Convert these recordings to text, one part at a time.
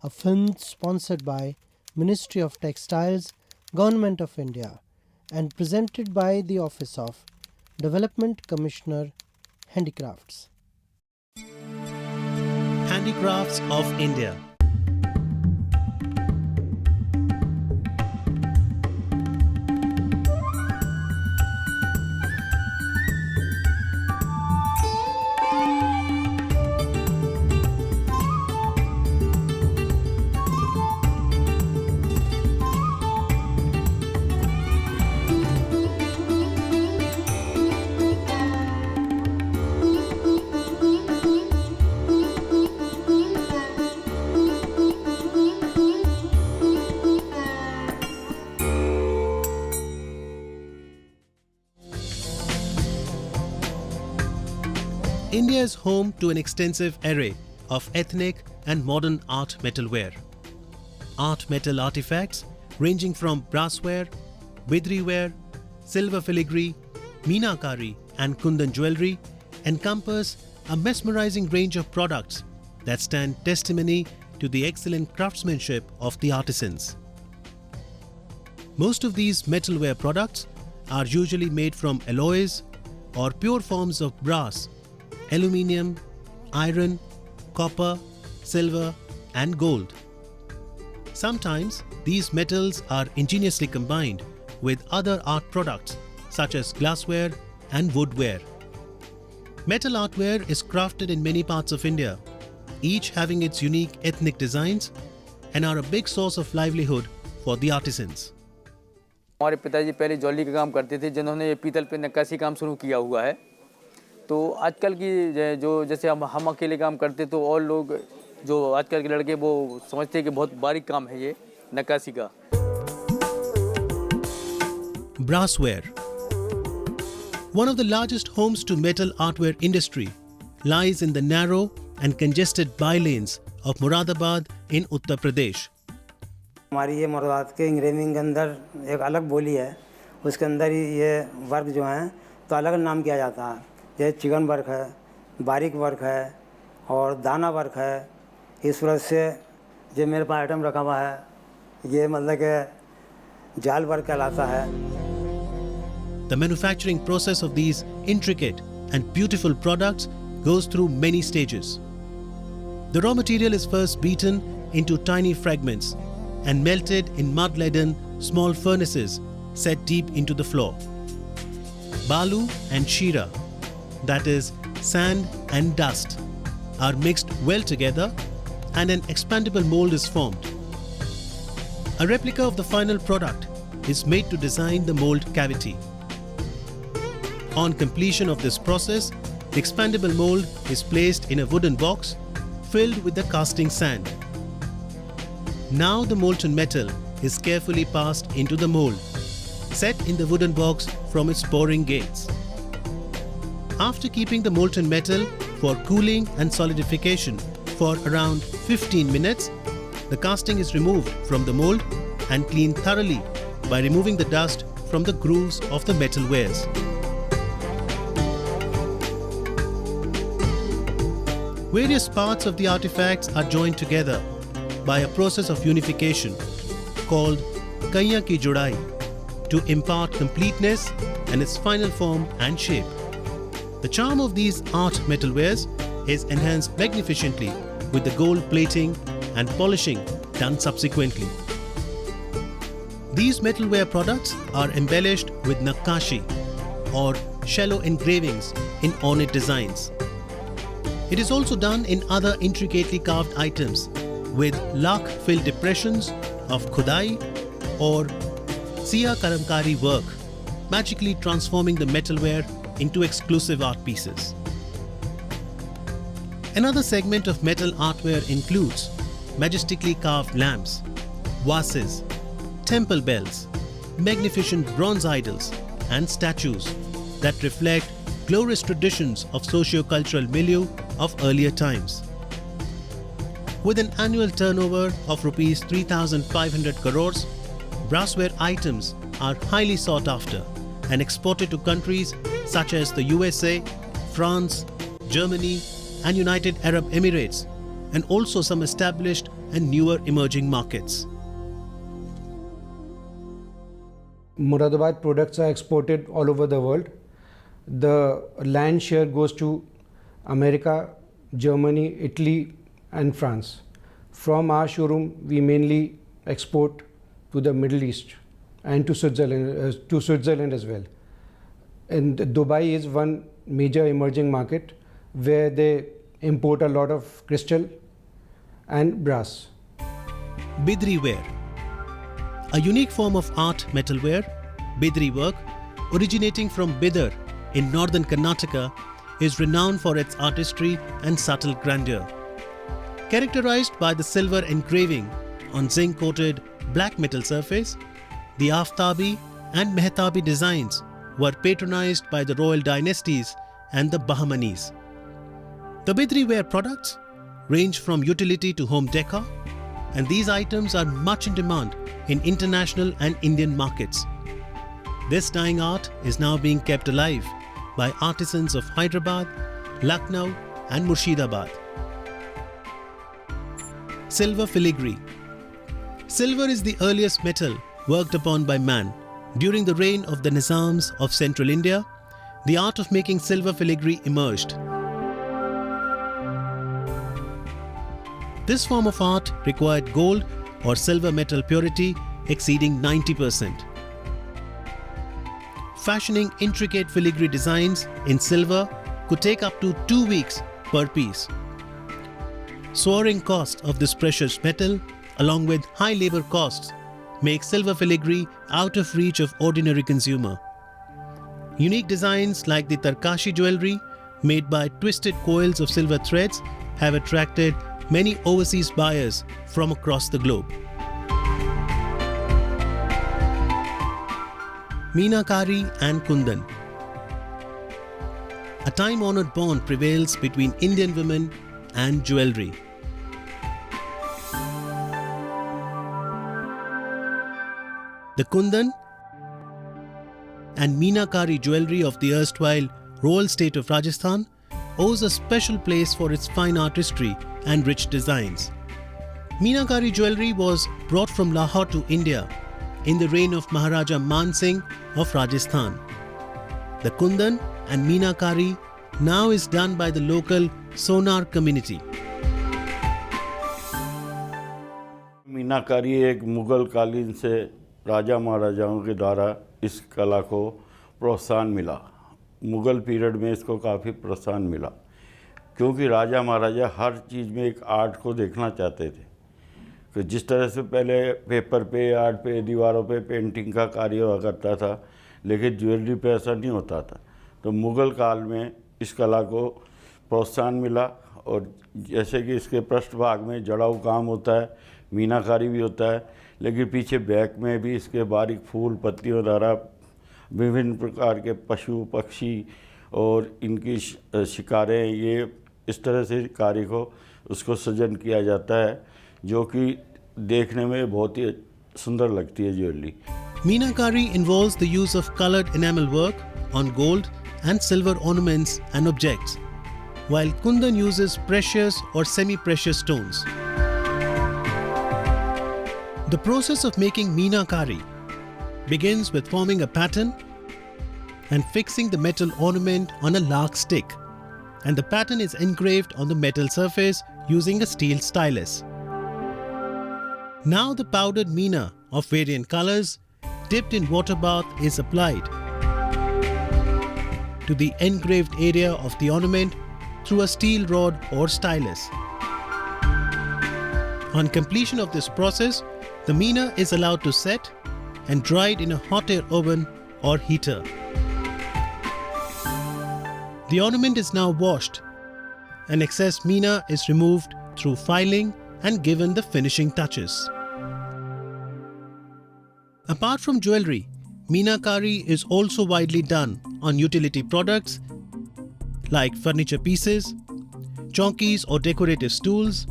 a film sponsored by Ministry of Textiles, Government of India, and presented by the Office of Development Commissioner, Handicrafts. Handicrafts of India. India is home to an extensive array of ethnic and modern art metalware. Art metal artifacts ranging from brassware, bidri ware, silver filigree, meenakari and kundan jewellery encompass a mesmerizing range of products that stand testimony to the excellent craftsmanship of the artisans. Most of these metalware products are usually made from alloys or pure forms of brass, aluminium, iron, copper, silver and gold. Sometimes these metals are ingeniously combined with other art products such as glassware and woodware. Metal artware is crafted in many parts of India, each having its unique ethnic designs and are a big source of livelihood for the artisans. हमारे पिताजी पहले jewellery का काम करते थे, जिन्होंने ये पीतल पे नक्काशी काम शुरू किया हुआ है। तो आजकल की जो जैसे हम अकेले काम करते तो और लोग जो आजकल के लड़के वो समझते हैं कि बहुत बारीक काम है ये नक्काशी का। Brassware. One of the largest homes to metal artware industry lies in the narrow and congested bylanes of Moradabad in Uttar Pradesh. हमारी ये मुरादाबाद के इंग्रेविंग के अंदर एक अलग बोली है, उसके अंदर ही ये वर्क जो हैं तो अलग नाम किया जाता है। जैसे चिकन वर्क है, बारीक वर्क है और दाना वर्क है। इस वजह से जो मेरे पास आइटम रखा हुआ है ये मतलब कि जाल वर्क कहलाता है। The manufacturing process of these intricate and beautiful products goes through many stages. The raw material is first beaten into tiny fragments and melted in mud-laden small furnaces set deep into the floor. Balu and shira, that is sand and dust, are mixed well together and an expandable mold is formed. A replica of the final product is made to design the mold cavity. On completion of this process, the expandable mold is placed in a wooden box filled with the casting sand. Now the molten metal is carefully passed into the mold, set in the wooden box from its pouring gates. After keeping the molten metal for cooling and solidification for around 15 minutes, the casting is removed from the mold and cleaned thoroughly by removing the dust from the grooves of the metal wares. Various parts of the artifacts are joined together by a process of unification called Kaiya ki Judai to impart completeness and its final form and shape. The charm of these art metalwares is enhanced magnificently with the gold plating and polishing done subsequently. These metalware products are embellished with nakkashi or shallow engravings in ornate designs. It is also done in other intricately carved items with lakh-filled depressions of khudai or siya kalamkari work, magically transforming the metalware into exclusive art pieces. Another segment of metal artware includes majestically carved lamps, vases, temple bells, magnificent bronze idols and statues that reflect glorious traditions of socio-cultural milieu of earlier times. With an annual turnover of Rs 3,500 crores, brassware items are highly sought after and exported to countries such as the USA, France, Germany and United Arab Emirates, and also some established and newer emerging markets. Moradabad products are exported all over the world. The land share goes to America, Germany, Italy and France. From our showroom, we mainly export to the Middle East and to Switzerland as well. And Dubai is one major emerging market where they import a lot of crystal and brass. Bidri ware. A unique form of art metalware, Bidri work, originating from Bidar in northern Karnataka, is renowned for its artistry and subtle grandeur. Characterized by the silver engraving on zinc-coated black metal surface, the Aftabi and Mehtabi designs were patronized by the royal dynasties and the Bahmanis. The Bidri ware products range from utility to home decor, and these items are much in demand in international and Indian markets. This dyeing art is now being kept alive by artisans of Hyderabad, Lucknow and Murshidabad. Silver filigree. Silver is the earliest metal worked upon by man. During the reign of the Nizams of central India, the art of making silver filigree emerged. This form of art required gold or silver metal purity exceeding 90%. Fashioning intricate filigree designs in silver could take up to 2 weeks per piece. Soaring cost of this precious metal, along with high labor costs, make silver filigree out of reach of ordinary consumer. Unique designs like the Tarkashi jewelry, made by twisted coils of silver threads, have attracted many overseas buyers from across the globe. Meenakari and Kundan. A time-honored bond prevails between Indian women and jewelry. The Kundan and Meenakari jewelry of the erstwhile royal state of Rajasthan owes a special place for its fine artistry and rich designs. Meenakari jewelry was brought from Lahore to India in the reign of Maharaja Man Singh of Rajasthan. The Kundan and Meenakari now is done by the local Sonar community. मीनाकारी एक मुग़ल कालीन से राजा महाराजाओं के द्वारा इस कला को प्रोत्साहन मिला। मुग़ल पीरियड में इसको काफ़ी प्रोत्साहन मिला, क्योंकि राजा महाराजा हर चीज़ में एक आर्ट को देखना चाहते थे कि जिस तरह से पहले पेपर पे, आर्ट पे, दीवारों पे पेंटिंग का कार्य हुआ करता था, लेकिन ज्वेलरी पे ऐसा नहीं होता था। तो मुग़ल काल में इस कला को प्रोत्साहन मिला, और जैसे कि इसके पृष्ठभाग में जड़ाऊ काम होता है, मीनाकारी भी होता है, लेकिन पीछे बैक में भी इसके बारीक फूल पत्तियों द्वारा विभिन्न प्रकार के पशु पक्षी और इनकी शिकारें, ये इस तरह से कार्य को उसको सजन किया जाता है, जो कि देखने में बहुत ही सुंदर लगती है jewellery. Meenakari involves the use of colored enamel work on gold and silver ornaments and objects, while Kundan uses precious or semi-precious stones. The process of making Meenakari begins with forming a pattern and fixing the metal ornament on a lark stick, and the pattern is engraved on the metal surface using a steel stylus. Now the powdered meena of variant colors dipped in water bath is applied to the engraved area of the ornament through a steel rod or stylus. On completion of this process, the meena is allowed to set and dried in a hot air oven or heater. The ornament is now washed, and excess meena is removed through filing and given the finishing touches. Apart from jewelry, Meenakari is also widely done on utility products like furniture pieces, chonkies or decorative stools,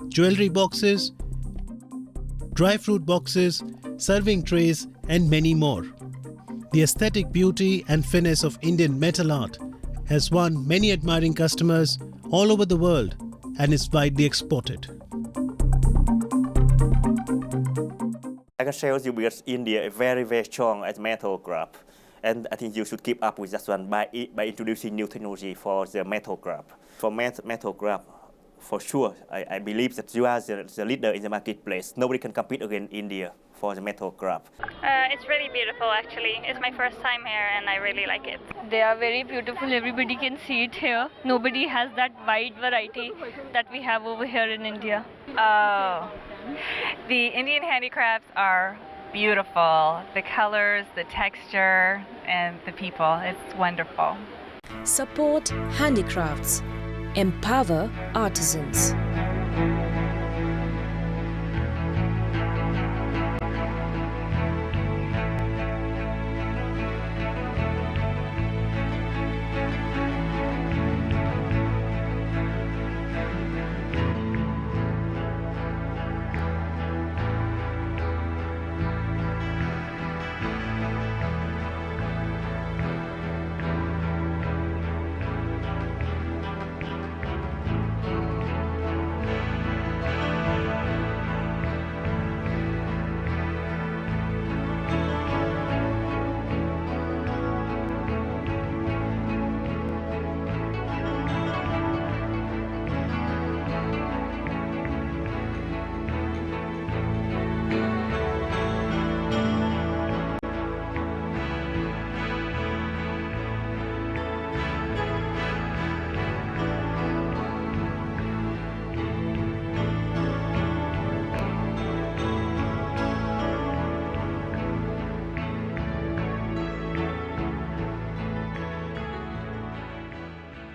jewelry boxes, dry fruit boxes, serving trays, and many more. The aesthetic beauty and finesse of Indian metal art has won many admiring customers all over the world and is widely exported. I can share with you because India is very, very strong as metal craft. And I think you should keep up with that one by introducing new technology for the metal craft. For metal craft, for sure, I believe that you are the leader in the marketplace. Nobody can compete against India for the metal craft. It's really beautiful actually. It's my first time here and I really like it. They are very beautiful. Everybody can see it here. Nobody has that wide variety that we have over here in India. The Indian handicrafts are beautiful. The colors, the texture, and the people. It's wonderful. Support handicrafts. Empower artisans.